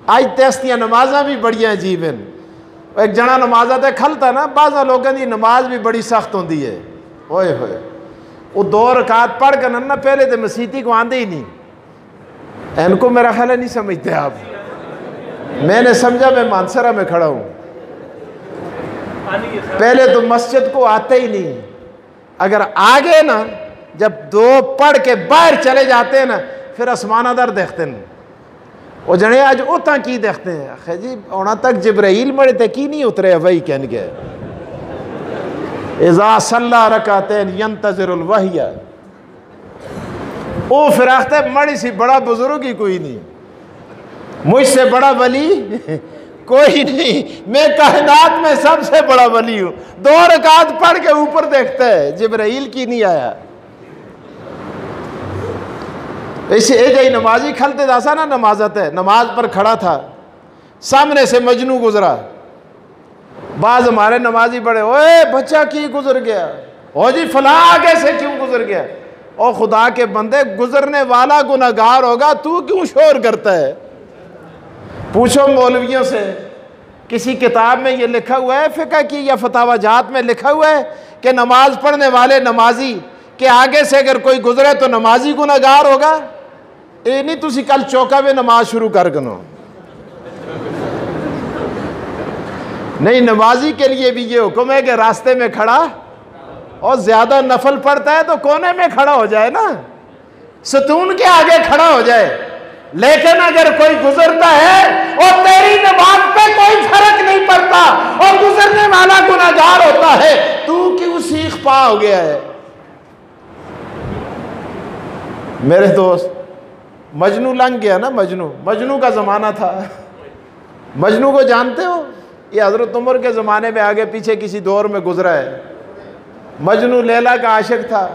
आज तेस्तियाँ नमाजा भी बड़िया अजीब हैं। एक जना नमाजा तो खलता ना, बाज़ा लोगों की नमाज भी बड़ी सख्त होती है। ओए होए, वो 2 रकात पढ़ कर ना पहले तो मसीती को आंदे ही नहीं। इनको मेरा ख्याल है नहीं समझते आप। मैंने समझा मैं मानसरा में खड़ा हूँ, पहले तो मस्जिद को आते ही नहीं। अगर आगे ना जब 2 पढ़ के बाहर चले जाते हैं ना, फिर आसमान दर देखते हैं। वो जने आज उतना की देखते हैं, आखिर जी होना तक जिब्राइल मरे थे की नहीं उतरे वही कहन के इज़ा सल्ला रकातैन यंतज़िरुल वहिया। वो फिर आखते मड़ी सी बड़ा बुजुर्ग ही कोई नहीं, मुझसे बड़ा वली कोई नहीं, मैं कायनात में सबसे बड़ा वली हूँ। 2 रकात पढ़ के ऊपर देखता है, जिब्राइल की नहीं आया। ऐसे ए नमाजी खलते दासा ना नमाजत है, नमाज पर खड़ा था, सामने से मजनू गुजरा। बाज हमारे नमाजी बड़े, ओए बच्चा की गुजर गया, ओ जी फला आगे से क्यों गुजर गया। ओ खुदा के बंदे, गुजरने वाला गुनाहगार होगा, तू क्यों शोर करता है। पूछो मौलवियों से, किसी किताब में ये लिखा हुआ है फिक़ह की या फतावाजात में लिखा हुआ है कि नमाज पढ़ने वाले नमाजी के आगे से अगर कोई गुजरे तो नमाजी गुनाहगार होगा। ये नहीं तुसी कल चौका में नमाज शुरू कर गनो, नहीं, नमाजी के लिए भी ये हुक्म है कि रास्ते में खड़ा और ज्यादा नफल पड़ता है तो कोने में खड़ा हो जाए ना, सतून के आगे खड़ा हो जाए। लेकिन अगर कोई गुजरता है और तेरी नमाज पे कोई फर्क नहीं पड़ता और गुजरने वाला गुनाहगार होता है, तू क्यों सीख पा हो गया है। मेरे दोस्त, मजनू लंघ गया ना, मजनू का ज़माना था। मजनू को जानते हो, ये हज़रत उमर के ज़माने में आगे पीछे किसी दौर में गुजरा है। मजनू लैला का आशिक था।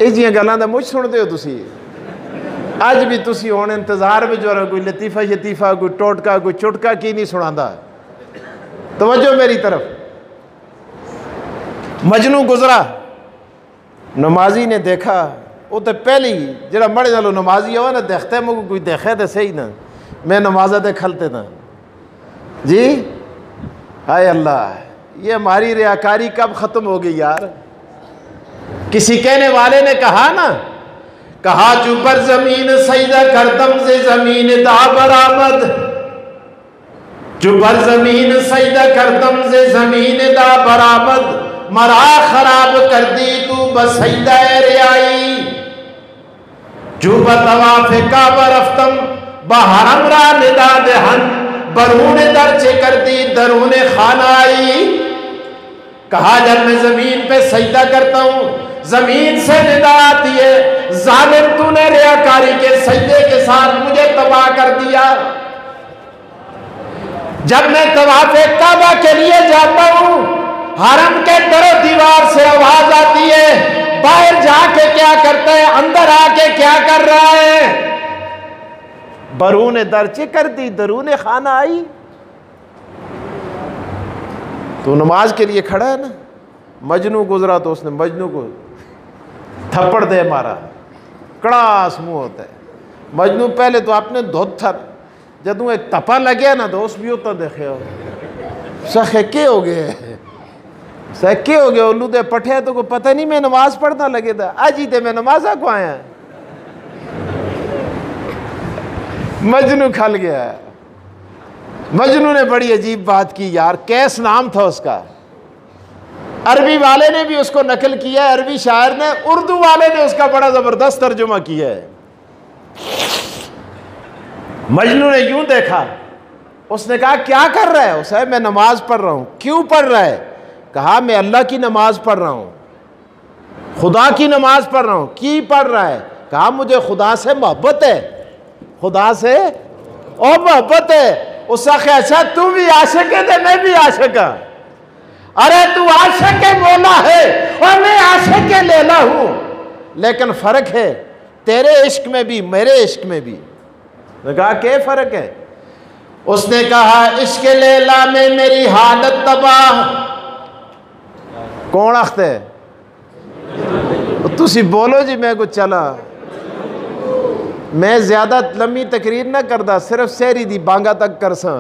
इस जियां गल्लां दा मुझ सुनते हो तुसी, अज भी तुसी हुण इंतज़ार में जो कोई लतीफ़ा शतीफ़ा, कोई टोटका, कोई चुटका की नहीं सुनांदा। तवज्जो मेरी तरफ। मजनू गुजरा, नमाजी ने देखा, वो तो पहले ही जरा मरे चलो नमाजी हो ना देखते मुझे कोई देखे तो सही ना, मैं नमाजा दे खलते ना जी। हाय अल्लाह, ये हमारी रियाकारी कब ख़त्म हो गई यार। किसी कहने वाले ने कहा ना, कहा जो पर ज़मीन सजदा करदम से ज़मीन दा बरामद, जो पर ज़मीन सजदा करदम से ज़मीन दा बरामद, मरा खराब कर दी तू बसैदा रियाई। जो बतवाफ़े काबा रफ्तम बहरम रा निदा देहन, बरून दर्चे कर दी दरून खाना आई। कहा जब मैं ज़मीन पे सजदा करता हूँ, ज़मीन से निदा आती है, ज़ालिम तूने रियाकारी के सजदे के साथ मुझे तबाह कर दिया। जब मैं तवाफ़े काबा के लिए जाता हूँ, हरम के दरो दीवार से आवाज आती है, बाहर जाके क्या करता है, अंदर आके क्या कर रहा है। बरून दरचे कर दी दरून खाना आई। तो नमाज के लिए खड़ा है ना। मजनू गुजरा तो उसने मजनू को थप्पड़ दे मारा, कड़ास मुंह होता है। मजनू पहले तो आपने धोत था, जदू एक तपा लगे ना दोस्त भी होता देखे हो सखे हो गए, सके हो गया उल्लू दे पठे तो को पता नहीं मैं नमाज पढ़ना लगे था, आज ही थे मैं नमाजा को आया। मजनू खल गया। मजनू ने बड़ी अजीब बात की यार, कैस नाम था उसका। अरबी वाले ने भी उसको नकल किया है, अरबी शायर ने, उर्दू वाले ने उसका बड़ा जबरदस्त तर्जुमा किया है। मजनू ने यूं देखा, उसने कहा क्या कर रहा है। उसे मैं नमाज पढ़ रहा हूं। क्यों पढ़ रहा है। कहा मैं अल्लाह की नमाज पढ़ रहा हूं, खुदा की नमाज पढ़ रहा हूं। की पढ़ रहा है। कहा मुझे खुदा से मोहब्बत है, खुदा से और मोहब्बत है। उसका ख्याल अच्छा तू भी आशिक है तो मैं भी आशिक हूं। अरे तू आशिक के मौला है और मैं आशिक के लैला हूं, लेकिन फर्क है तेरे इश्क में भी मेरे इश्क में भी। कहा क्या फर्क है। उसने कहा इश्क लैला में मेरी हालत तबाह। कौन आखते तुसी बोलो जी मैं कुछ चला। मैं ज़्यादा लम्बी तकरीर ना करदा, सिर्फ सहरी दी बांगा तक कर सा।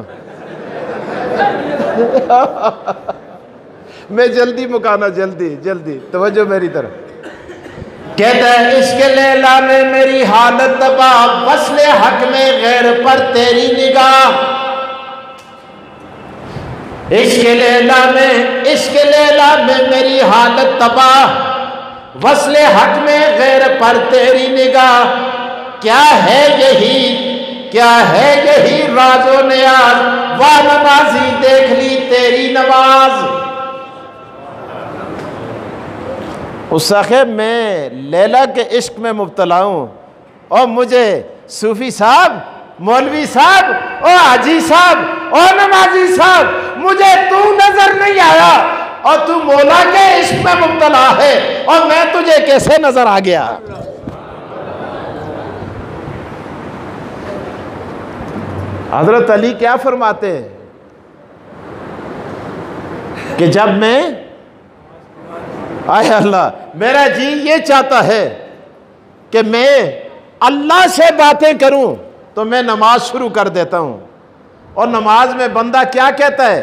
मैं जल्दी मुकाना, जल्दी जल्दी तवज्जो मेरी तरफ। कहता है इश्क़ लैला में मेरी हालत तबाह, वस्ले हक में गैर पर तेरी निगाह। इश्क़ लैला में मेरी हालत तबाह, वस्ले हक में गैर पर तेरी निगाह। क्या है यही राजो नियाज, वाह नमाजी देख ली तेरी नमाज। उस साखेब मैं लैला के इश्क में मुब्तला हूँ, और मुझे सूफी साहब, मौलवी साहब, और हाजी साहब, और नमाजी साहब, मुझे तू नजर नहीं आया, और तू मौला के इश्क में मुब्तला है, और मैं तुझे कैसे नजर आ गया। हजरत अली क्या फरमाते हैं कि जब मैं, आए अल्लाह, मेरा जी ये चाहता है कि मैं अल्लाह से बातें करूं, तो मैं नमाज शुरू कर देता हूं। और नमाज में बंदा क्या कहता है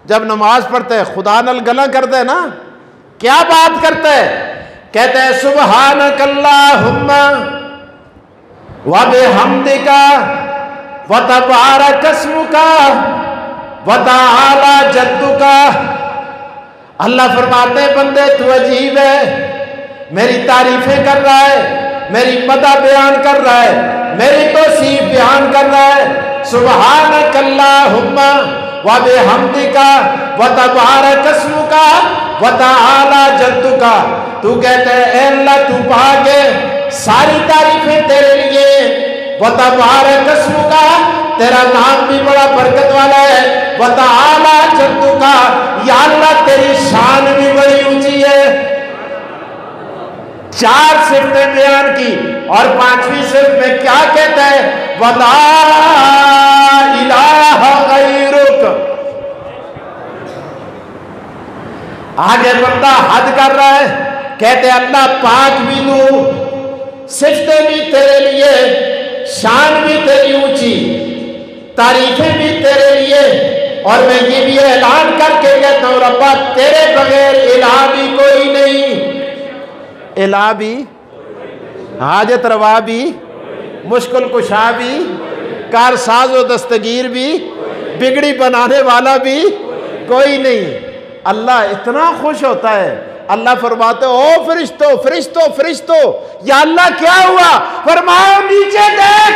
जब नमाज पढ़ता है? खुदा नल गला करता है ना, क्या बात करता है? कहता है सुब्हानकल्लाहुम्मा व बिहम्दिका व तबारक अस्मुका व तआला जद्दुका। अल्लाह फरमाते हैं बंदे तू अजीब है, मेरी तारीफें कर रहा है, मेरी मदह बयान कर रहा है, मेरी तौसीफ बयान कर रहा है। सुब्हानकल्लाहुम्मा व बिहम्दिका व तबारक अस्मुका व तआला जद्दुका। तू कहते है ए अल्लाह तू पाक है, सारी तारीफें तेरे लिए। व तबारक अस्मुका, तेरा नाम भी बड़ा बरकत वाला है। व तआला जद्दुका, या अल्लाह तेरी शान भी बड़ी ऊंची है। 4 सिफतें बयान की, और 5वीं सिफ्त में क्या कहता है? वला इलाहा गैरुक। आगे बंदा हद कर रहा है, कहते अल्लाह पाक भी तू, सिफतें भी तेरे लिए, शान भी तेरी ऊंची, तारीफें भी तेरे लिए। और मैं ये भी ऐलान करके कहता हूं रब्बा तेरे बगैर इलाह भी कोई नहीं, इलाह भी, हाजत रवा भी, मुश्किल कुशा भी, कारसाज व दस्तगीर भी, बिगड़ी बनाने वाला भी कोई नहीं। अल्लाह इतना खुश होता है, अल्लाह फरमाते ओ फरिश्तो फरिश्तो फरिश्तो, या अल्लाह क्या हुआ? फरमाओ नीचे देख,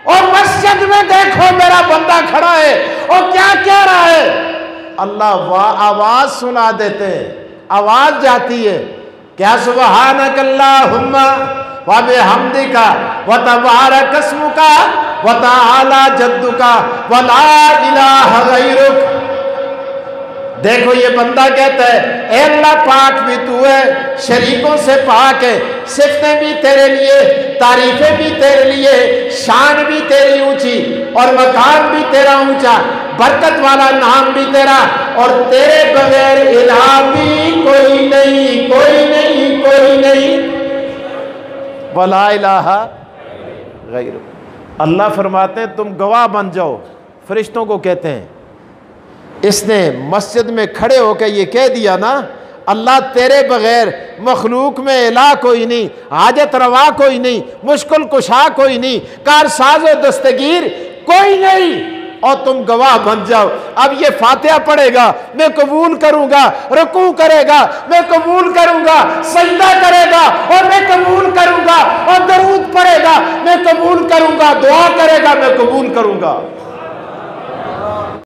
और मस्जिद में देखो मेरा बंदा खड़ा है, और क्या कह रहा है? अल्लाह वाह आवाज सुना देते हैं, आवाज जाती है क्या? सुब्हानकल्लाहुम्मा व बिहम्दिका व तबारक अस्मुका व तआला जद्दुका व ला इलाहा गैरुक। देखो ये बंदा कहता है ए अल्लाह पाक भी तू है, शरीकों से पाक है, सिफतें भी तेरे लिए, तारीफें भी तेरे लिए, शान भी तेरी ऊंची, और मकान भी तेरा ऊंचा, बरकत वाला नाम भी तेरा, और तेरे बगैर इलाह भी कोई नहीं, कोई नहीं, कोई नहीं। वला इलाहा गैरुक। अल्लाह फरमाते हैं तुम गवाह बन जाओ। फरिश्तों को कहते हैं, इसने मस्जिद में खड़े होकर ये कह दिया ना अल्लाह तेरे बगैर मखलूक में इलाह कोई नहीं, हाजत रवा कोई नहीं, मुश्किल कुशा कोई नहीं, कारसाज व दस्तगीर कोई नहीं, और तुम गवाह बन जाओ। अब ये फातिहा पढ़ेगा, मैं कबूल करूंगा, रुकू करेगा, मैं कबूल करूंगा, सजदा करेगा और मैं कबूल करूंगा, और दरूद पढ़ेगा, मैं कबूल करूंगा, दुआ करेगा, मैं कबूल करूंगा।